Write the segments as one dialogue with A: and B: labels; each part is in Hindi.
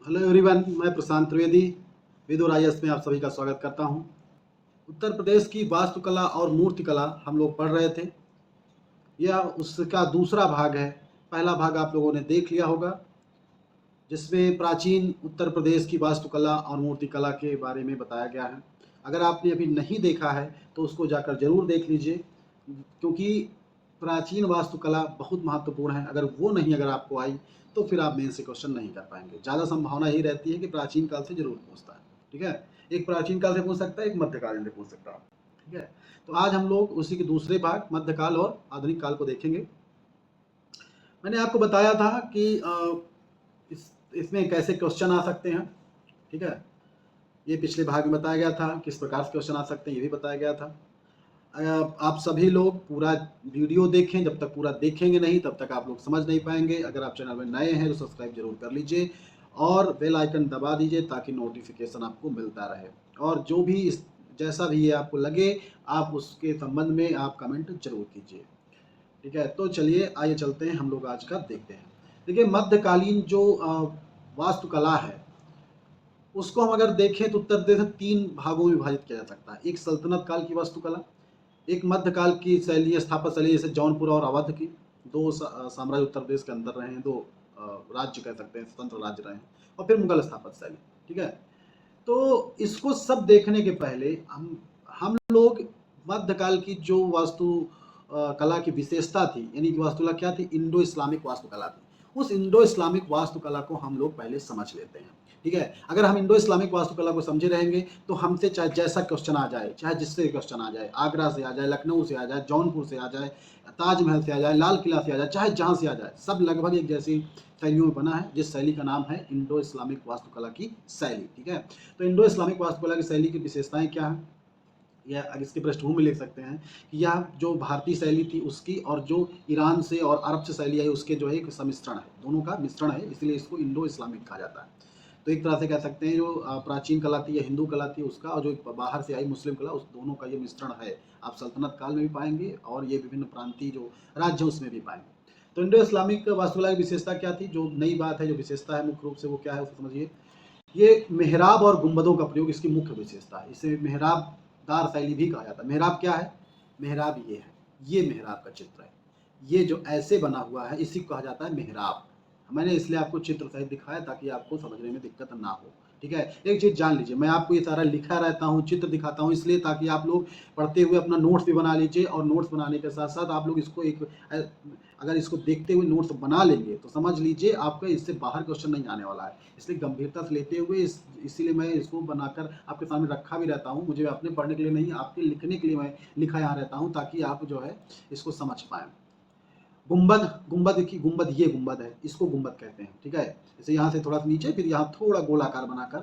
A: हेलो एवरीवन, मैं प्रशांत त्रिवेदी विदुर आईएएस में आप सभी का स्वागत करता हूं। उत्तर प्रदेश की वास्तुकला और मूर्तिकला हम लोग पढ़ रहे थे। यह उसका दूसरा भाग है। पहला भाग आप लोगों ने देख लिया होगा, जिसमें प्राचीन उत्तर प्रदेश की वास्तुकला और मूर्तिकला के बारे में बताया गया है। अगर आपने अभी नहीं देखा है तो उसको जाकर जरूर देख लीजिए, क्योंकि प्राचीन वास्तुकला बहुत महत्वपूर्ण है। अगर आपको आई तो फिर आप मेन से क्वेश्चन नहीं कर पाएंगे। ज़्यादा संभावना यही रहती है कि प्राचीन काल से जरूर पूछता है। ठीक है, एक प्राचीन काल से पूछ सकता है, एक मध्यकालीन से पूछ सकता है। ठीक है, तो आज हम लोग उसी के दूसरे भाग मध्यकाल और आधुनिक काल को देखेंगे। मैंने आपको बताया था कि इसमें कैसे क्वेश्चन आ सकते हैं। ठीक है, ये पिछले भाग में बताया गया था, किस प्रकार से क्वेश्चन आ सकते हैं ये भी बताया गया था। आप सभी लोग पूरा वीडियो देखें। जब तक पूरा देखेंगे नहीं तब तक आप लोग समझ नहीं पाएंगे। अगर आप चैनल में नए हैं तो सब्सक्राइब जरूर कर लीजिए और बेल आइकन दबा दीजिए ताकि नोटिफिकेशन आपको मिलता रहे। और जो भी जैसा भी ये आपको लगे, आप उसके संबंध में आप कमेंट जरूर कीजिए। ठीक है, तो चलिए आइए चलते हैं, हम लोग आज का देखते हैं। देखिए, मध्यकालीन जो वास्तुकला है उसको हम अगर देखें तो उत्तर प्रदेश में 3 भागों में विभाजित किया जा सकता है। एक सल्तनत काल की वास्तुकला, एक मध्यकाल की शैली, स्थापत्य शैली जैसे जौनपुर और अवध की। दो साम्राज्य उत्तर प्रदेश के अंदर रहे हैं, दो राज्य कह सकते हैं, स्वतंत्र राज्य रहे हैं। और फिर मुगल स्थापत्य शैली। ठीक है, तो इसको सब देखने के पहले हम लोग मध्यकाल की जो वास्तु कला की विशेषता थी, यानी कि वास्तुकला क्या थी, इंडो इस्लामिक वास्तुकला थी। उस इंडो इस्लामिक वास्तुकला को हम लोग पहले समझ लेते हैं। ठीक है, अगर हम इंडो इस्लामिक वास्तुकला को समझे रहेंगे तो हमसे चाहे जैसा क्वेश्चन आ जाए, चाहे जिससे क्वेश्चन आ जाए, आगरा से आ जाए, लखनऊ से आ जाए, जौनपुर से आ जाए, ताजमहल से आ जाए, लाल किला से आ जाए, चाहे जहाँ से आ जाए, सब लगभग एक जैसी शैलियों में बना है, जिस शैली का नाम है इंडो इस्लामिक वास्तुकला की शैली। ठीक है, तो इंडो इस्लामिक वास्तुकला की शैली की विशेषताएं क्या है, या इसकी पृष्ठभूमि लिख सकते हैं कि यह जो भारतीय शैली थी उसकी और जो ईरान से और अरब से शैली आई उसके जो है एक सम्मिश्रण है, दोनों का मिश्रण है, इसलिए इसको इंडो इस्लामिक कहा जाता है। तो एक तरह से कह सकते हैं जो प्राचीन कला थी या हिंदू कला थी उसका, और जो बाहर से आई मुस्लिम कला, उस दोनों का ये मिश्रण है। आप सल्तनत काल में भी पाएंगे और ये विभिन्न प्रांतीय जो राज्य उसमें भी पाएंगे। तो इंडो इस्लामिक वास्तुकला की विशेषता क्या थी, जो नई बात है, जो विशेषता है मुख्य रूप से वो क्या है उसको समझिए। ये मेहराब और गुंबदों का प्रयोग इसकी मुख्य विशेषता है। इसे मेहराबदार शैली भी कहा जाता है। मेहराब क्या है, मेहराब ये है, ये मेहराब का चित्र है, ये जो ऐसे बना हुआ है इसी को कहा जाता है मेहराब। मैंने इसलिए आपको चित्र सहित दिखाया ताकि आपको समझने में दिक्कत ना हो। ठीक है, एक चीज जान लीजिए, मैं आपको ये सारा लिखा रहता हूँ, चित्र दिखाता हूँ इसलिए ताकि आप लोग पढ़ते हुए अपना नोट्स भी बना लीजिए, और नोट्स बनाने के साथ साथ आप लोग इसको एक अगर इसको देखते हुए नोट्स बना लेंगे तो समझ लीजिए आपका इससे बाहर क्वेश्चन नहीं आने वाला है। इसलिए गंभीरता से लेते हुए इसीलिए मैं इसको बनाकर आपके सामने रखा भी रहता हूँ। मुझे अपने पढ़ने के लिए नहीं, आपके लिखने के लिए मैं लिखा यहाँ रहता हूँ ताकि आप जो है इसको समझ पाएँ। गुंबद, गुंबद की गुंबद, ये गुंबद है, इसको गुंबद कहते हैं। ठीक है, जैसे यहाँ से थोड़ा सा नीचे, फिर यहाँ थोड़ा गोलाकार बनाकर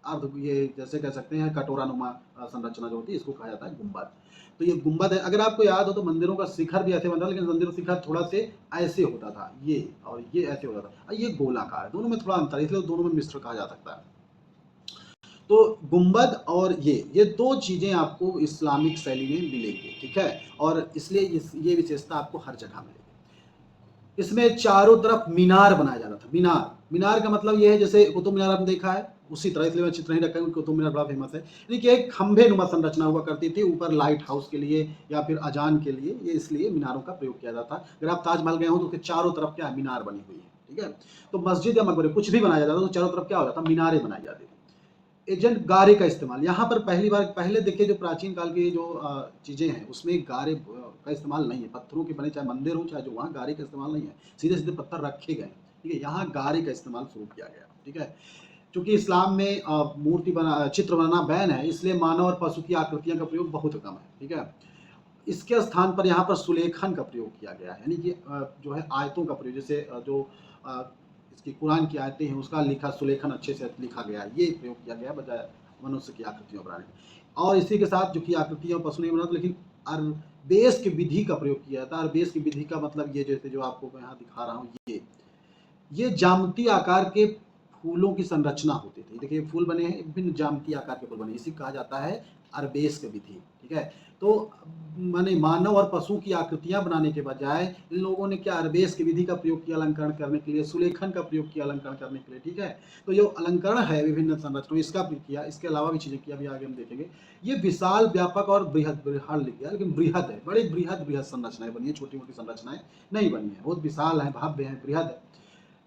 A: अर्ध, ये जैसे कह सकते हैं कटोरा नुमा संरचना जो होती है, इसको कहा जाता है गुंबद। तो ये गुंबद है। अगर आपको याद हो तो मंदिरों का शिखर भी ऐसे बनता था, लेकिन मंदिरों का शिखर थोड़ा से ऐसे होता था, ये और ये ऐसे होता था, ये गोलाकार है। दोनों में थोड़ा अंतर है, इसलिए दोनों में मिश्र कहा जा सकता है। तो गुंबद और ये दो चीजें आपको इस्लामिक शैली में मिलेंगी। ठीक है, और इसलिए ये विशेषता आपको हर जगह मिलेगी। इसमें चारों तरफ मीनार बनाया जाता था। मीनार, मीनार का मतलब ये है जैसे कुतुब मीनार आपने देखा है उसी तरह, इसलिए मैं चित्र नहीं रखा है, कुतुब मीनार बड़ा फेमस है। यानी कि एक खंभे नुमा संरचना हुआ करती थी ऊपर लाइट हाउस के लिए या फिर अजान के लिए, ये इसलिए मीनारों का प्रयोग किया जाता था। अगर आप ताजमहल गए हो तो उसके चारों तरफ क्या है, मीनार बनी हुई है। ठीक है, तो मस्जिद या मकबरे कुछ भी बनाया जाता था तो चारों तरफ क्या हो जाता, मीनारें बनाई जाती थी। एजेंट गारे का इस्तेमाल यहाँ पर पहली बार, पहले देखिए जो प्राचीन काल की जो चीज़ें हैं उसमें गारे का इस्तेमाल नहीं है। पत्थरों के बने चाहे मंदिर हो चाहे जो, वहाँ गारे का इस्तेमाल नहीं है, सीधे सीधे पत्थर रखे गए। ठीक है, यहाँ गारे का इस्तेमाल शुरू किया गया। ठीक है, चूंकि इस्लाम में मूर्ति बना, चित्र बनाना बैन है, इसलिए मानव और पशु की आकृतियां का प्रयोग बहुत कम है। ठीक है, इसके स्थान पर यहाँ पर सुलेखन का प्रयोग किया गया है, यानी कि जो है आयतों का प्रयोग, जैसे जो इसकी कुरान की आयतें हैं उसका लिखा सुलेखन अच्छे से लिखा गया, ये प्रयोग किया गया बजाय मनुष्य की आकृतियों बनाने। और इसी के साथ जो कि आकृतियां पशु नहीं बनाते, लेकिन अरबेस की विधि का प्रयोग किया जाता है। अरबेस की विधि का मतलब ये, जैसे जो आपको मैं यहाँ दिखा रहा हूँ, ये जामती आकार के फूलों की संरचना होती थी। देखिए फूल बने हैं, विभिन्न जामती आकार के फूल बने, इसी कहा जाता है अरबेस्क विधि, ठीक है। तो माने मानव और पशु की आकृतियां बनाने के बजाय इन लोगों ने क्या अरबेस्क विधि का प्रयोग किया अलंकरण करने के लिए, सुलेखन का प्रयोग किया अलंकरण करने के लिए, ठीक है। तो जो अलंकरण है विभिन्न संरचनाओं इसका प्रयोग किया, इसके अलावा भी चीजें किया, अभी आगे हम देखेंगे। ये विशाल व्यापक और बृहद, बृहद लिख गया लेकिन बृहद है, बड़ी बृहद बृहद संरचनाएं बनी है, छोटी मोटी संरचनाएं नहीं बनी है, बहुत विशाल है, भव्य है, बृहद है।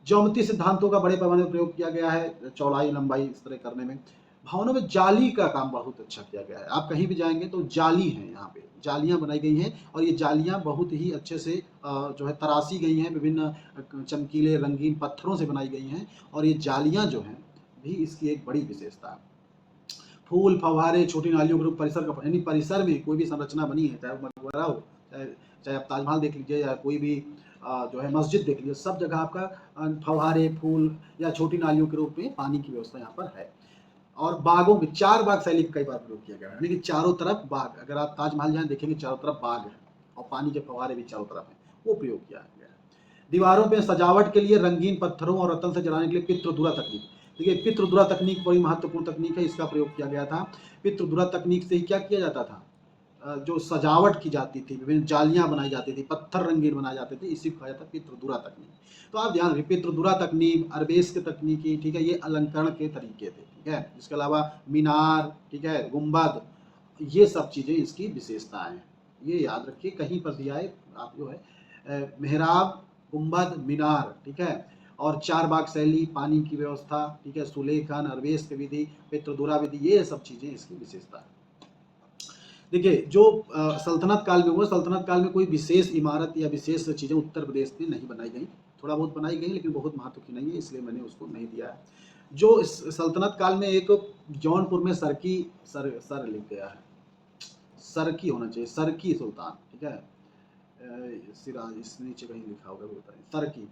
A: ज्योमेट्री सिद्धांतों का बड़े पैमाने पर प्रयोग किया गया है, चौड़ाई लंबाई इस तरह करने में। भवनों में जाली का काम बहुत अच्छा किया गया है, आप कहीं भी जाएंगे तो जाली है, यहाँ पे जालियां बनाई गई हैं और ये जालियां बहुत ही अच्छे से जो है तराशी गई हैं, विभिन्न चमकीले रंगीन पत्थरों से बनाई गई हैं और ये जालियां जो हैं भी इसकी एक बड़ी विशेषता है। फूल फव्वारे छोटी नालियों के रूप परिसर का, यानी परिसर में कोई भी संरचना बनी है, चाहे मकबरा हो, चाहे आप ताजमहल देख लीजिए या कोई भी जो है मस्जिद देख लीजिए, सब जगह आपका फव्वारे फूल या छोटी नालियों के रूप में पानी की व्यवस्था यहाँ पर है। और बागों में 4 बाग शैली का कई बार प्रयोग किया गया है, यानी कि चारों तरफ बाग, अगर आप ताजमहल जाएं देखेंगे चारों तरफ बाग है और पानी के फव्वारे भी चारों तरफ है, वो प्रयोग किया गया है। दीवारों पे सजावट के लिए रंगीन पत्थरों और रतन से जलाने के लिए पितृधुरा तकनीक, देखिए पितृधुरा तकनीक बड़ी महत्वपूर्ण तकनीक है, इसका प्रयोग किया गया था। पितृधुरा तकनीक से ही क्या किया जाता था, जो सजावट की जाती थी, विभिन्न जालियां बनाई जाती थी, पत्थर रंगीन बनाए जाते थे, इसी को कहा जाता है पितृधुरा तकनीक। तो आप ध्यान रखिए, पितृधुरा तकनीक, अरबेस्क तकनीकी, ठीक है, ये अलंकरण के तरीके थे, ठीक है। इसके अलावा मीनार, ठीक है, गुंबद, ये सब चीजें इसकी विशेषताएं हैं, ये याद रखिए, कहीं पर दिया है आप जो है मेहराब, गुंबद, मीनार, ठीक है, और 4 बाग शैली, पानी की व्यवस्था, ठीक है, सुलेखन, अरबेस्क विधि, पितृधुरा विधि, ये सब चीजें इसकी विशेषता है। देखिए जो सल्तनत काल में हुआ, सल्तनत काल में कोई विशेष इमारत या विशेष चीजें उत्तर प्रदेश में नहीं बनाई गई, थोड़ा बहुत बनाई गई लेकिन बहुत महत्व की नहीं है, इसलिए मैंने उसको नहीं दिया है। जो इस सल्तनत काल में एक जौनपुर में सरकी, सर लिख गया है, सरकी होना चाहिए, सरकी सुल्तान, ठीक है, सिराज इस नीचे कहीं लिखा होगा, सरकी,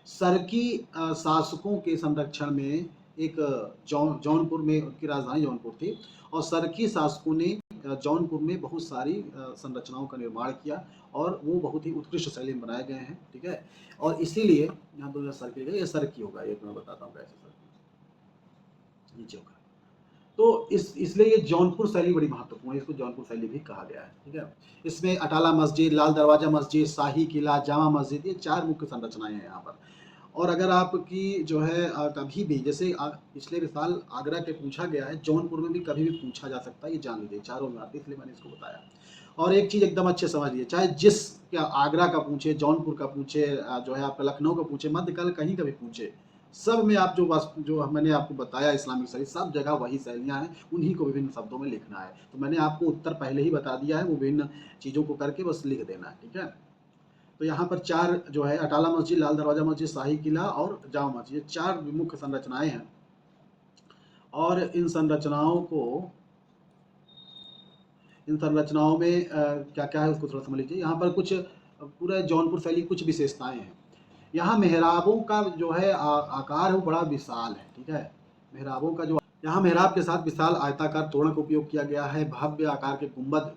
A: सरकी शासकों के संरक्षण में एक जौनपुर में, उनकी राजधानी जौनपुर थी और सरकी शासकों ने जौनपुर में बहुत सारी संरचनाओं का निर्माण किया और वो बहुत ही उत्कृष्ट शैली में बनाए गए हैं, ठीक है। और इसीलिए यहाँ पर सरकी, ये सरकी होगा, ये मैं बताता हूँ कैसे सरकी नीचे होगा। तो इसलिए ये जौनपुर शैली बड़ी महत्वपूर्ण है, इसको जौनपुर शैली भी कहा गया है, ठीक है। इसमें अटाला मस्जिद, लाल दरवाजा मस्जिद, शाही किला, जामा मस्जिद, ये 4 मुख्य संरचनाएं हैं यहाँ पर। और अगर आपकी जो है कभी भी, जैसे पिछले साल आगरा के पूछा गया है, जौनपुर में भी कभी भी पूछा जा सकता है, ये जान लीजिए, चारों में आते, इसलिए मैंने इसको बताया। और एक चीज़ एकदम अच्छे समझ लीजिए, चाहे जिस क्या आगरा का पूछे, जौनपुर का पूछे, जो है आपका लखनऊ का पूछे, मध्यकाल कहीं का भी पूछे, सब में आप जो मैंने आपको बताया इस्लामिक शरीफ, सब जगह वही शैलियाँ हैं, उन्हीं को विभिन्न शब्दों में लिखना है। तो मैंने आपको उत्तर पहले ही बता दिया है, वो विभिन्न चीज़ों को करके बस लिख देना है, ठीक है। तो यहाँ पर 4 जो है अटाला मस्जिद, लाल दरवाजा मस्जिद, शाही किला और जामा मस्जिद, ये 4 मुख्य संरचनाएं हैं। और इन संरचनाओं में क्या क्या है उसको थोड़ा समझ लीजिए। यहाँ पर कुछ पूरा जौनपुर शैली कुछ विशेषताएं हैं। यहाँ मेहराबों का जो है आकार है वो बड़ा विशाल है, ठीक है। मेहराबों का जो यहाँ मेहराब के साथ विशाल आयताकार तोरण का उपयोग किया गया है, भव्य आकार के गुंबद,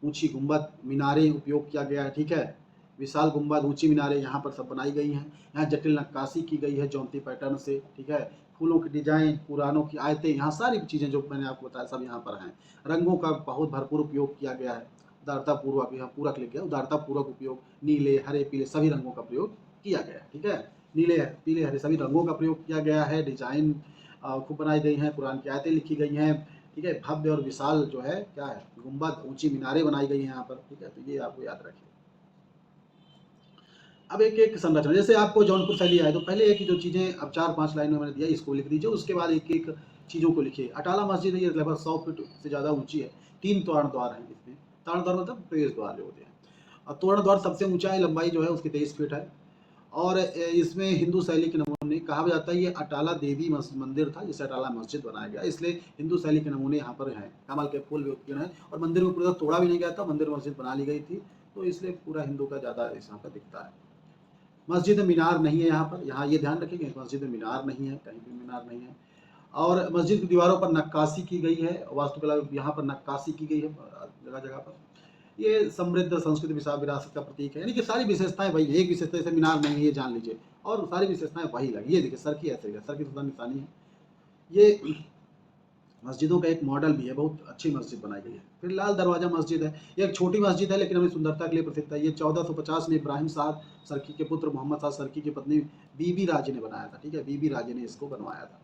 A: ऊंची गुंबद, मीनारें उपयोग किया गया है, ठीक है। विशाल गुंबद, ऊंची मीनारें यहाँ पर सब बनाई गई हैं। यहाँ जटिल नक्काशी की गई है ज्योमेट्री पैटर्न से, ठीक है। फूलों की डिजाइन, पुरानों की आयतें, यहाँ सारी चीज़ें जो मैंने आपको बताया सब यहाँ पर हैं। रंगों का बहुत भरपूर उपयोग किया गया है, उदारतापूर्वक, यहाँ पूरक लिख गया, उदारतापूर्वक उपयोग, नीले हरे पीले सभी रंगों का प्रयोग किया गया है, ठीक है। नीले पीले हरे सभी रंगों का प्रयोग किया गया है। डिजाइन खूब बनाई गई हैं, कुरान की आयतें लिखी गई हैं, ठीक है। भव्य और विशाल जो है क्या है, गुंबद, ऊंची मीनारें बनाई गई हैं यहाँ पर, ठीक है। तो ये आपको याद रखिए। अब एक एक संरचना, जैसे आपको जौनपुर शैली आए तो पहले एक जो चीज़ें अब 4-5 लाइन में मैंने दिया इसको लिख दीजिए, उसके बाद एक एक चीज़ों को लिखिए। अटाला मस्जिद ये लगभग 100 फीट से ज़्यादा ऊंची है, 3 तोरण द्वार हैं इसमें। तोरण द्वार मतलब प्रवेश द्वार जो होते हैं, और तोरण द्वार सबसे ऊंचा है, लंबाई जो है उसकी 23 फीट है। और इसमें हिंदू शैली के नमूने कहा जाता है, ये अटाला देवी मंदिर था जिसे अटाला मस्जिद बनाया गया, इसलिए हिंदू शैली के नमूने यहाँ पर हैं। कमल के फूल भी उत्कीर्ण है और मंदिर में पूरा तोड़ा भी नहीं गया था, मंदिर मस्जिद बना ली गई थी, तो इसलिए पूरा हिंदू का ज़्यादा यहाँ पर दिखता है। मस्जिद में मीनार नहीं है यहाँ पर, यहाँ ये ध्यान रखेंगे, मस्जिद में मीनार नहीं है, कहीं भी मीनार नहीं है। और मस्जिद की दीवारों पर नक्काशी की गई है, वास्तुकला यहाँ पर नक्काशी की गई है जगह जगह पर। ये समृद्ध संस्कृति विरासत का प्रतीक है, यानी कि सारी विशेषताएं वही, एक विशेषता जैसे मीनार नहीं है ये जान लीजिए, और सारी विशेषताएं वही लगी। ये देखिए सरकी ऐसे, सरकी सुल्तान निशानी है, ये मस्जिदों का एक मॉडल भी है, बहुत अच्छी मस्जिद बनाई गई है। फिर लाल दरवाज़ा मस्जिद है, ये एक छोटी मस्जिद है लेकिन हमें सुंदरता के लिए प्रसिद्ध है। ये 1450 में इब्राहिम साहब सर्की के पुत्र मोहम्मद साहब सर्की की पत्नी बीबी राजे ने बनाया था, ठीक है, बीबी राजे ने इसको बनवाया था।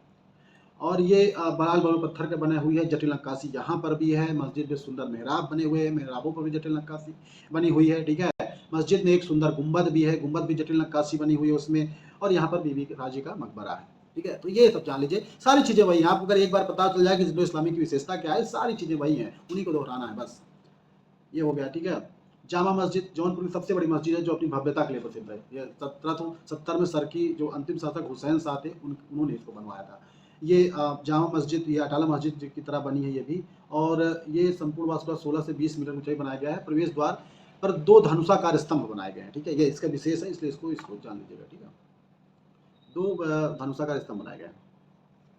A: और ये बलाल बड़े पत्थर के बना हुई है, जटिल नक्काशी यहाँ पर भी है। मस्जिद में सुंदर मेहराब बने हुए हैं, मेहराबों पर भी जटिल नक्काशी बनी हुई है, ठीक है। मस्जिद में एक सुंदर गुंबद भी है, गुंबद भी जटिल नक्काशी बनी हुई है उसमें। और यहाँ पर बीबी राजे का मकबरा है, ठीक है। तो ये सब जान लीजिए, सारी चीज़ें वही हैं। आपको अगर एक बार पता चल जाए कि इंडो इस्लामिक की विशेषता क्या है, सारी चीज़ें वही हैं, उन्हीं को दोहराना है बस। ये हो गया, ठीक है। जामा मस्जिद जौनपुर की सबसे बड़ी मस्जिद है जो अपनी भव्यता के लिए प्रसिद्ध है। ये 1770 में सर्की जो अंतिम शासक हुसैन शाह थे उन्होंने इसको बनवाया था। ये जामा मस्जिद, ये अटाला मस्जिद की तरह बनी है ये भी। और ये संपूर्ण वास्तुकला 16 से 20 मीटर ऊंचाई बनाया गया है। प्रवेश द्वार पर 2 धनुषाकार स्तंभ बनाए गए हैं, ठीक है। ये इसका विशेष है, इसलिए इसको जान लीजिएगा, ठीक है। 2 धनुषाकार स्तंभ बनाए गए हैं,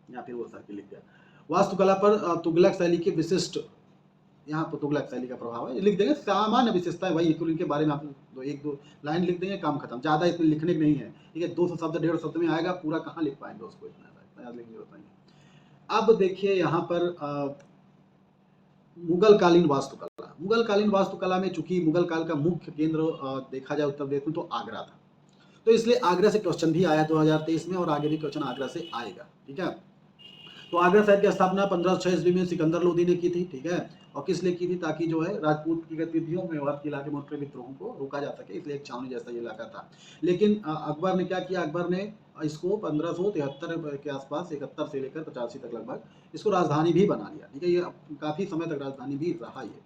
A: या फिर वो सर्किल लिख गया। वास्तुकला पर तुगलक शैली के विशिष्ट, यहाँ पर तुगलक शैली का प्रभाव है, लिख देंगे। सामान्य विशेषता है वही, इनके बारे में आप एक दो लाइन लिख देंगे, काम खत्म। ज़्यादा इसमें लिखने की नहीं है, ठीक है। 200 शब्द 150 शब्द में आएगा, पूरा कहाँ लिख पाएंगे उसको, इतना याद लिखने होता है। अब देखिए यहाँ पर मुगल कालीन वास्तुकला। मुगल कालीन वास्तुकला में चूंकि मुगल काल का मुख्य केंद्र देखा जाए उत्तर प्रदेश में तो आगरा था, तो इसलिए आगरा से क्वेश्चन भी आया 2023 में, और आगे भी क्वेश्चन आगरा से आएगा, ठीक है। तो आगरा शहर की स्थापना 1506 ईस्वी में सिकंदर लोदी ने की थी, ठीक है। और किस लिए की थी? ताकि जो है राजपूत की गतिविधियों में मेवात के इलाके में उनके विद्रोहों को रोका जा सके, इसलिए एक छावनी जैसा ये इलाका था। लेकिन अकबर ने क्या किया? अकबर ने इसको 1573 के आसपास 71 से लेकर 85 तक लगभग इसको राजधानी भी बना लिया, ठीक है। ये काफ़ी समय तक राजधानी भी रहा ये।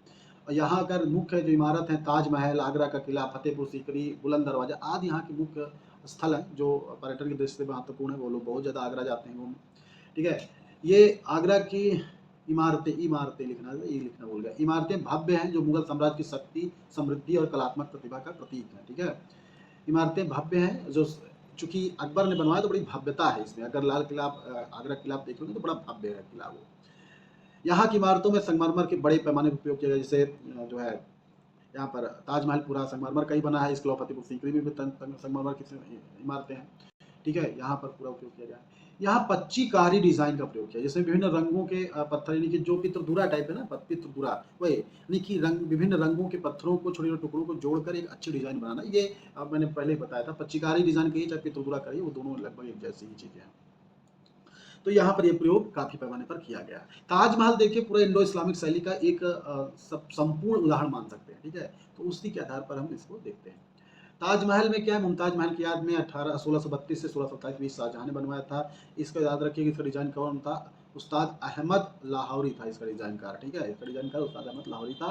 A: और यहाँ अगर मुख्य जो इमारत है, ताजमहल, आगरा का किला, फतेहपुर सीकरी, बुलंद दरवाजा आदि यहाँ के मुख्य स्थल हैं जो पर्यटन की दृष्टि से महत्वपूर्ण है। वो लोग बहुत ज़्यादा आगरा जाते हैं घूमने, ठीक है। ये आगरा की इमारतें लिखना, ये लिखना भूल गया। इमारतें भव्य हैं जो मुगल साम्राज्य की शक्ति, समृद्धि और कलात्मक प्रतिभा का प्रतीक है, ठीक है। इमारतें भव्य हैं जो चूंकि अकबर ने बनवाया तो बड़ी भव्यता है इसमें। अगर लाल किला आगरा किला आप देखोगे तो बड़ा भव्य है किला वो। यहाँ की इमारतों में संगमरमर के बड़े पैमाने पर उपयोग किया गया, जैसे जो है यहाँ पर ताजमहल पूरा संगमरमर का ही बना है। इसके अलावा फतेहपुर सीकरी में भी संगमरमर की इमारतें हैं, ठीक है। यहाँ पर पूरा उपयोग किया गया है। यहाँ पच्चीकारी डिजाइन का प्रयोग किया, जिसमें विभिन्न रंगों के पत्थर, यानी कि जो पित्रधुरा टाइप है ना, पित्रधुरा वही, यानी कि विभिन्न रंगों के पत्थरों को, छोटे छोटे टुकड़ों को जोड़कर एक अच्छी डिजाइन बनाना। ये मैंने पहले ही बताया था, पच्चीकारी डिजाइन कहिए चाहे पित्रधुरा करिए, वो दोनों लगभग एक जैसी ही चीजें हैं। तो यहाँ पर ये प्रयोग काफी पैमाने पर किया गया। ताजमहल देखिए पूरा इंडो इस्लामिक शैली का एक संपूर्ण उदाहरण मान सकते हैं, ठीक है। तो उसी के आधार पर हम इसको देखते हैं। ताजमहल में क्या है? मुमताज महल की याद में 1632 से 1627 बीच शाहजहां ने बनवाया था। इसका याद रखिए कि इसका डिजाइन कौन था? उस्ताद अहमद लाहौरी था इसका डिजाइनकार, ठीक है। इसका डिजाइनकार उस्ताद अहमद लाहौरी था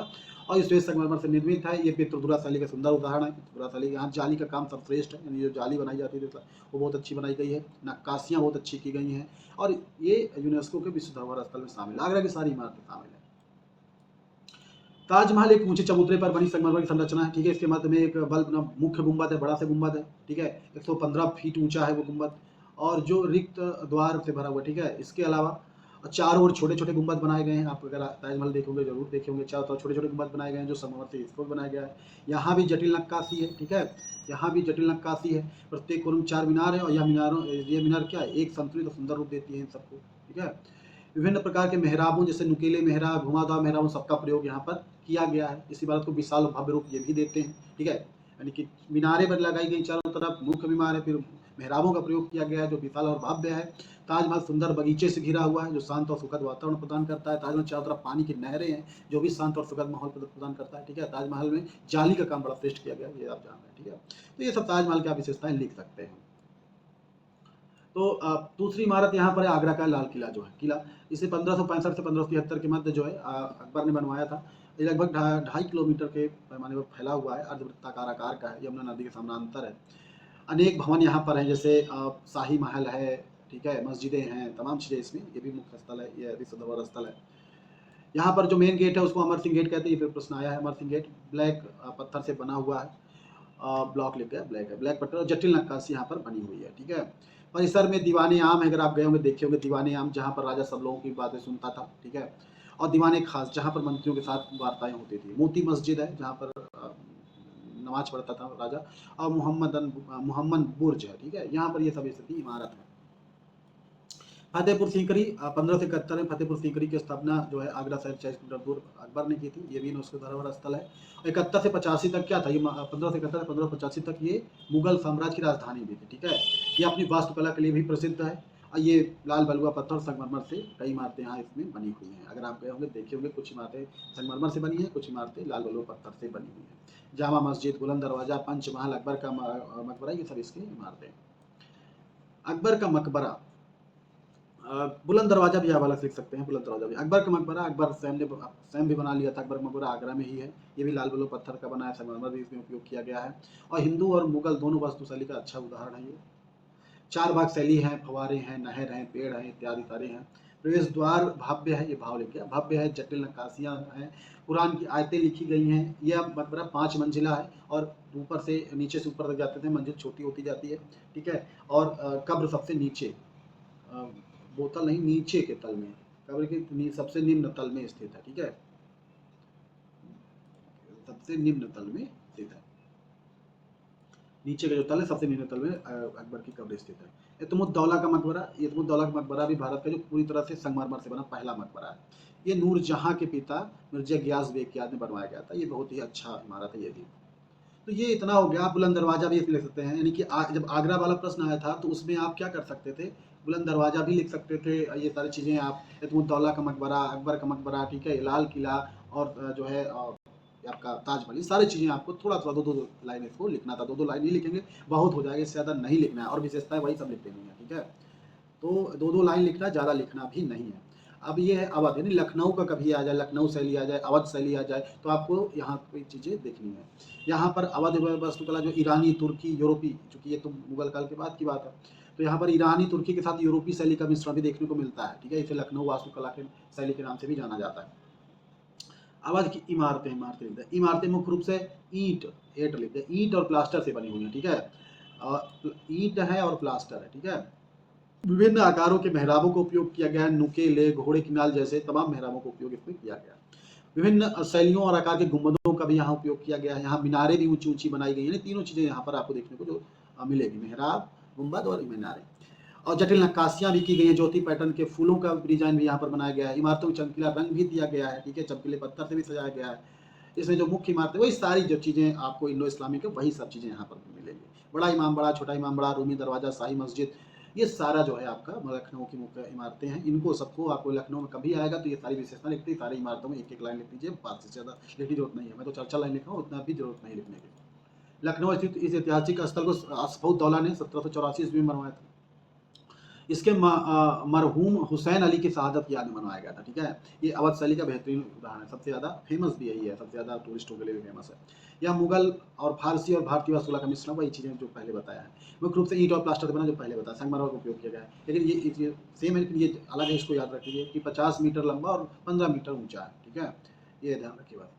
A: और श्वेत संगमरमर से निर्मित है। ये पित्रधुरा शैली का सुंदर उदाहरण है। पित्रधुरा शैली, यहाँ जाली का काम सर्वश्रेष्ठ है, यानी जो जाली बनाई जाती है वो बहुत अच्छी बनाई गई है। नक्काशियाँ बहुत अच्छी की गई हैं और ये यूनेस्को के विश्व धरोहर स्थल में शामिल है। आगरा की सारी इमारतें शामिल है। ताजमहल एक ऊंचे चबूतरे पर बनी संगमरमर की संरचना है, ठीक है। इसके मध्य में एक बल्ब मुख्य गुंबद है, बड़ा सा गुंबद है, ठीक है। 115 फीट ऊंचा है वो गुंबद, और जो रिक्त द्वार से भरा हुआ, ठीक है। इसके अलावा चारों ओर छोटे छोटे गुंबद बनाए गए हैं। आप अगर ताजमहल देखोगे जरूर देखे होंगे, चारों तरफ छोटे छोटे गुंबद बनाए गए हैं जो संगमरमर से इसको बनाया गया है। यहाँ भी जटिल नक्काशी है, ठीक है। यहाँ भी जटिल नक्काशी है। प्रत्येक कोने में 4 मीनार है और यह मीनार क्या है? एक संतुलित और सुंदर रूप देती है इन सबको, ठीक है। विभिन्न प्रकार के मेहराबों, जैसे नुकीले मेहराब, घुमावदार मेहराबों, सबका प्रयोग यहाँ पर किया गया है। इस इबारत को विशाल और भव्य रूप ये भी देते हैं, ठीक है। यानी कि मीनारें पर लगाई गई चारों तरफ, मुख्य मीनार है, फिर मेहराबों का प्रयोग किया गया है जो विशाल और भव्य है। ताजमहल सुंदर बगीचे से घिरा हुआ है जो शांत और सुखद वातावरण प्रदान करता है। ताजमहल चारों तरफ पानी की नहरें हैं जो भी शांत और सुखद माहौल प्रदान करता है, ठीक है। ताजमहल में जाली का काम बड़ा श्रेष्ठ किया गया है, ये आप जान रहे हैं, ठीक है। तो ये सब ताजमहल की आप विशेषताएं लिख सकते हैं। तो दूसरी इमारत यहाँ पर है आगरा का लाल किला, जो है किला, इसे 1565 से 1573 के मध्य जो है अकबर ने बनवाया था। ये लगभग 2.5 किलोमीटर के पैमाने पर फैला हुआ है, अर्धवृत्ताकार आकार का है, यमुना नदी के समानांतर है। अनेक भवन यहाँ पर हैं, जैसे शाही महल है, ठीक है, मस्जिदें हैं, तमाम चीज़ें इसमें। ये भी मुख्य स्थल है, ये विश्व धरोहर स्थल है। यहाँ पर जो मेन गेट है उसको अमर सिंह गेट कहते हैं। ये फिर प्रश्न आया है, अमर सिंह गेट ब्लैक पत्थर से बना हुआ है, ब्लॉक लिख गया, ब्लैक है, ब्लैक पत्थर, और जटिल नक्काशी यहाँ पर बनी हुई है, ठीक है। परिसर में दीवाने आम है, अगर आप गए होंगे देखे होंगे दीवाने आम, जहाँ पर राजा सब लोगों की बातें सुनता था, ठीक है। और दीवाने खास, जहाँ पर मंत्रियों के साथ वार्ताएं होती थी। मोती मस्जिद है जहाँ पर नमाज पढ़ता था राजा। और मोहम्मद बुर्ज है, ठीक है। यहाँ पर ये सब स्थिति इमारत है। फतेहपुर सीकरी 1571 में फतेहपुर सीकरी की स्थापना जो है आगरा शहर 40 किलोमीटर दूर अकबर ने की थी। ये भी यूनेस्को धरोहर स्थल है। 71 से 85 तक क्या था, ये 1571 से 1585 तक ये मुगल साम्राज्य की राजधानी भी थी। ठीक है, ये अपनी वास्तुकला के लिए भी प्रसिद्ध है। और ये लाल बलुआ पत्थर संगमरमर से कई इमारतें यहाँ इसमें बनी हुई हैं। अगर आप गए होंगे देखे होंगे, कुछ इमारतें संगमरमर से बनी हैं, कुछ इमारतें लाल बलुआ पत्थर से बनी हुई हैं। जामा मस्जिद, बुलंद दरवाजा, पंचमहल, अकबर का मकबरा, ये सब इसकी इमारतें। अकबर का मकबरा, बुलंद दरवाजा भी आप अलग लिख सकते हैं। बुलंद दरवाजा भी अकबर का मकबरा, अकबर स्वयं भी बना लिया था। अकबर का मकबरा आगरा में ही है। ये भी लाल बलुआ पत्थर का बना है, संगमरमर भी इसमें उपयोग किया गया है। और हिंदू और मुगल दोनों वास्तुशैली का अच्छा उदाहरण है ये। 4 भाग शैली है, फवारे हैं, नहर हैं, पेड़ हैं, इत्यादि सारे हैं। प्रवेश द्वार भव्य है, ये भाव लिख गया, भव्य है, जटिल नक्काशियां हैं, कुरान की आयतें लिखी गई हैं। यह मकबरा 5 मंजिला है और ऊपर से नीचे से ऊपर तक जाते थे, मंजिल छोटी होती जाती है। ठीक है, और कब्र सबसे नीचे, बोतल नहीं, नीचे के तल में, कब्र के सबसे निम्न तल में स्थित है। ठीक है, सबसे निम्न तल में स्थित है। नीचे का जो तल है सबसे निम्न तल में अकबर की कब्र स्थित है। इत्मुद्दौला का मकबरा, इत्मुद्दौला का मकबरा भी भारत का जो पूरी तरह से संगमरमर से बना पहला मकबरा है। ये नूरजहां के पिता मिर्जा गियास बेग की याद में बनवाया गया था। ये बहुत ही अच्छा इमारत है ये भी। तो ये इतना हो गया। आप बुलंद दरवाजा भी लिख सकते हैं, यानी कि जब आगरा वाला प्रश्न आया था तो उसमें आप क्या कर सकते थे, बुलंद दरवाजा भी लिख सकते थे। ये सारी चीज़ें आप, इत्मुद्दौला का मकबरा, अकबर का मकबरा, ठीक है, लाल किला, और जो है आपका ताजमहल, ये सारी चीज़ें आपको थोड़ा थोड़ा 2-2 लाइन इसको लिखना था। 2-2 लाइन ही लिखेंगे, बहुत हो जाएगा, इससे ज़्यादा नहीं लिखना है। और विशेषताएं वही सब लिख देनी है। ठीक है, तो 2-2 लाइन लिखना, ज़्यादा लिखना भी नहीं है। अब ये है अवध, यानी लखनऊ का कभी आ जाए, लखनऊ शैली आ जाए, अवध शैली आ जाए, तो आपको यहाँ कोई चीज़ें देखनी है। यहाँ पर अवध वास्तुकला जो ईरानी, तुर्की, यूरोपी, चूँकि ये तो मुगल काल के बाद की बात है, तो यहाँ पर ईरानी, तुर्की के साथ यूरोपीय शैली का मिश्रण भी देखने को मिलता है। ठीक है, इसे लखनऊ वास्तुकला के शैली के नाम से भी जाना जाता है। अवध की इमारतें मुख्य रूप से ईंट लिखते हैं, ईंट और प्लास्टर से बनी हुई है। ठीक है, ईंट है और प्लास्टर है। ठीक है, विभिन्न आकारों के मेहराबों का उपयोग किया गया है। नुकेले, घोड़े की नाल जैसे तमाम मेहराबों का उपयोग इसमें किया गया है। विभिन्न शैलियों और आकार के गुंबदों का भी यहाँ उपयोग किया गया है। यहाँ मीनारें भी ऊंची ऊंची बनाई गई हैं। तीनों चीजें यहाँ पर आपको देखने को जो मिलेगी, मेहराब, गुंबद और मीनारें। और जटिल नक्काशियां भी की गई हैं, ज्योति पैटर्न के फूलों का डिजाइन भी यहाँ पर बनाया गया है। इमारतों को चमकीला रंग भी दिया गया है। ठीक है, चमकीले पत्थर से भी सजाया गया है। इसमें जो मुख्य इमारतें, वही सारी जो चीज़ें आपको इंडो इस्लामिक है, वही सब चीज़ें यहाँ पर मिलेंगी। बड़ा इमाम बड़ा, छोटा इमाम बड़ा, रूमी दरवाजा, शाही मस्जिद, ये सारा जो है आपका लखनऊ की मुख्य इमारतें हैं। इनको सबको आपको लखनऊ में कभी आएगा तो ये सारी विशेषता लिखती है। सारी इमारतों में एक एक लाइन लिख दीजिए, 5 से ज़्यादा लिखने की जरूरत नहीं है। मैं तो 4-4 लाइन लिख रहा हूँ, उतना भी जरूरत नहीं लिखने की। लखनऊ स्थित इस ऐतिहासिक स्थल को सफउद्दौला ने 1784 ईस्वी में बनवाया था। इसके मरहूम हुसैन अली की शहादत की याद में बनवाया गया था। ठीक है, ये अवध शैली का बेहतरीन उदाहरण है। सबसे ज़्यादा फेमस भी यही है, सबसे ज़्यादा टूरिस्टों के लिए भी फेमस है। यह मुगल और फारसी और भारतीय वास्तुकला का मिश्रण, वही चीज़ें जो पहले बताया है। मुख्य रूप से ईंट और प्लास्टर से बना, जो पहले बताया, संगमरमर का उपयोग किया गया है। लेकिन ये सेम है, लेकिन ये अलग है, इसको याद रखिए कि 50 मीटर लंबा और 15 मीटर ऊंचा है। ठीक है, ये ध्यान रखिए बात।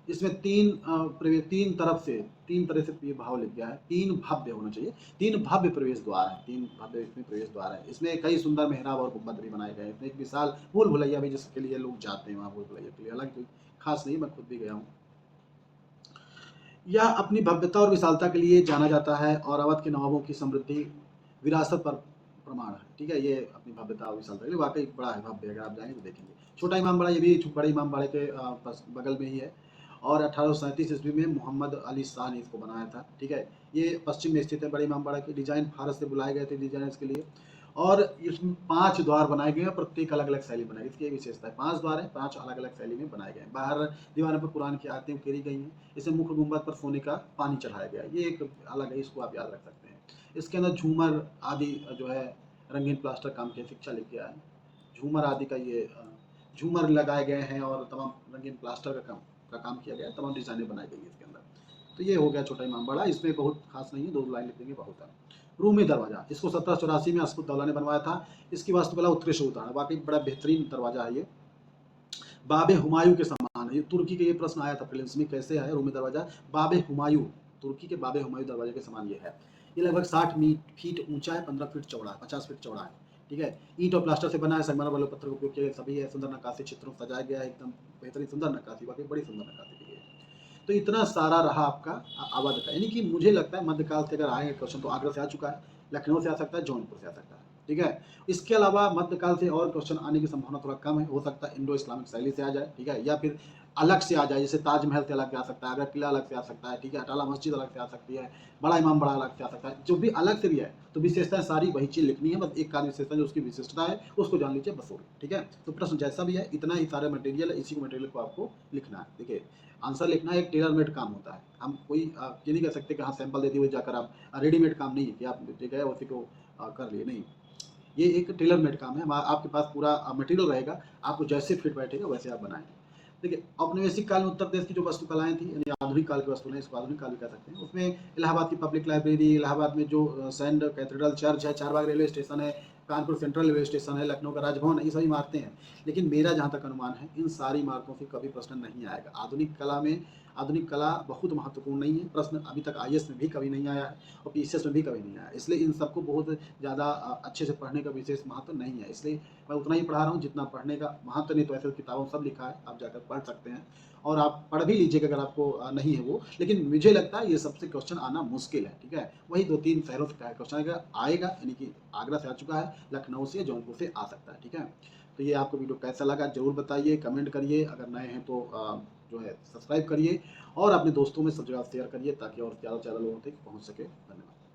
A: इसमें तीन तरह से ये भाव लिख गया है। 3 भव्य होना चाहिए, 3 भव्य प्रवेश द्वार है, 3 भव्य इसमें प्रवेश द्वार है। इसमें कई सुंदर मेहराब और गुंबद भी बनाए गए हैं। इसमें एक विशाल भूल भुलैया भी, जिसके लिए लोग जाते हैं वहाँ, भूल भुलैया के लिए, हालांकि कोई खास नहीं, मैं खुद भी गया हूँ। यह अपनी भव्यता और विशालता के लिए जाना जाता है और अवध के नवाबों की समृद्धि विरासत पर प्रमाण है। ठीक है, ये अपनी भव्यता और विशालता के लिए वाकई बड़ा है, भव्य। अगर आप जाएंगे तो देखेंगे। छोटा इमाम बाड़ा, ये भी बड़े इमाम बाड़े के बगल में ही है और 1837 ईस्वी में मोहम्मद अली शाह ने इसको बनाया था। ठीक है, ये पश्चिम में स्थित है। बड़े इमाम बाड़ा के डिजाइन फारस से बुलाए गए थे डिजाइनर्स के लिए, और इसमें 5 द्वार बनाए गए हैं, प्रत्येक अलग अलग शैली बनाई। इसकी विशेषता है, 5 द्वार है, 5 अलग अलग शैली में बनाए गए हैं। बाहर दीवारों पर कुरान की आयतें उकेरी गई हैं। इसे मुख्य गुंबद पर सोने का पानी चढ़ाया गया है। ये एक अलग है, इसको आप याद रख सकते हैं। इसके अंदर झूमर आदि जो है रंगीन प्लास्टर काम के शिक्षा लिख गया है। झूमर आदि का ये झूमर लगाए गए हैं और तमाम रंगीन प्लास्टर का काम किया गया है। तमाम डिजाइनें बनाई गई है इसके अंदर। तो ये हो गया छोटा इमाम बाड़ा। इसमें बहुत खास नहीं है, 2 लाइन लिख देंगे बहुत है। रूमी दरवाजा, इसको 1784 में असफुद्दौला ने बनवाया था। इसकी वास्तुकला उत्कृष्ट उदाहरण, वाकई बड़ा बेहतरीन दरवाजा है ये, बाबे हुमायूं के समान है। ये तुर्की के, ये प्रश्न आया था प्रीलिम्स में, कैसे है रूमी दरवाजा, बाबे हुमायूं, तुर्की के बाबे हुमायूं दरवाजे के समान ये है। ये लगभग 60 फीट ऊंचा है, 15 फीट चौड़ा है, 50 फीट चौड़ा है। ठीक है, ईंट और प्लास्टर से बना है, संगमरमर वाले पत्थर का उपयोग किया गया, सभी है। सुंदर नक्काशी चित्रों सजाया गया है, एकदम बेहतरीन सुंदर नक्काशी, वाकई बड़ी सुंदर नक्काशी की है। तो इतना सारा रहा आपका अवध का। यानी कि मुझे लगता है मध्यकाल से अगर आएंगे क्वेश्चन तो आगरा से आ चुका है, लखनऊ से आ सकता है, जौनपुर से आ सकता है। ठीक है। इसके अलावा मध्यकाल से और क्वेश्चन आने की संभावना थोड़ा कम है, हो सकता है इंडो इस्लामिक शैली से आ जाए, ठीक है, या फिर अलग से आ जाए, जैसे ताजमहल से अलग से आ सकता है, आगरा किला अलग से आ सकता है, ठीक है, अटाला मस्जिद अलग से आ सकती है, बड़ा इमाम बड़ा अलग से आ सकता है, जो भी अलग से भी है, तो विशेषताएं सारी वही चीज लिखनी है, बस एक आध विशेषता जो उसकी विशिष्टता है उसको जान लीजिए बस हो गई, ठीक है। तो प्रश्न जैसा भी है इतना ही सारा मटेरियल है, इसी को मटेरियल को आपको लिखना है। देखिए आंसर लिखना एक टेलर मेड काम होता है, हम कोई ये नहीं कह सकते कि हाँ सैंपल देते हुए जाकर आप रेडीमेड काम नहीं है कि आप ठीक है उसी को कर लिए, नहीं, ये एक टेलर मेड काम है। आपके पास पूरा मटेरियल रहेगा, आपको जैसे फिट बैठेगा वैसे आप बनाएंगे। देखिए औपनिवेशिक काल में उत्तर प्रदेश की जो वास्तुकलाएं थी, यानी आधुनिक काल की वस्तुएं, इसको आधुनिक काल भी कह सकते हैं, उसमें इलाहाबाद की पब्लिक लाइब्रेरी, इलाहाबाद में जो सेंट कैथेड्रल चर्च है, चारबाग रेलवे स्टेशन है, कानपुर सेंट्रल रेलवे स्टेशन है, लखनऊ का राजभवन है, ये सभी इमारतें हैं। लेकिन मेरा जहाँ तक अनुमान है इन सारी इमारतों से कभी प्रश्न नहीं आएगा। आधुनिक कला बहुत महत्वपूर्ण नहीं है, प्रश्न अभी तक आईएएस में भी कभी नहीं आया है और पीसीएस में भी कभी नहीं आया, इसलिए इन सबको बहुत ज़्यादा अच्छे से पढ़ने का विशेष महत्व नहीं है, इसलिए मैं उतना ही पढ़ा रहा हूँ जितना पढ़ने का महत्व। नहीं तो ऐसे किताबों सब लिखा है, आप जाकर पढ़ सकते हैं और आप पढ़ भी लीजिएगा अगर आपको नहीं है वो। लेकिन मुझे लगता है ये सबसे क्वेश्चन आना मुश्किल है, ठीक है, वही 2-3 शहरों से क्वेश्चन आएगा, यानी कि आगरा से आ चुका है, लखनऊ से, जौनपुर से आ सकता है, ठीक है। तो ये आपको वीडियो कैसा लगा जरूर बताइए, कमेंट करिए, अगर नए हैं तो जो है सब्सक्राइब करिए और अपने दोस्तों में सब जगह शेयर करिए ताकि और ज़्यादा से ज़्यादा लोगों तक पहुँच सके। धन्यवाद।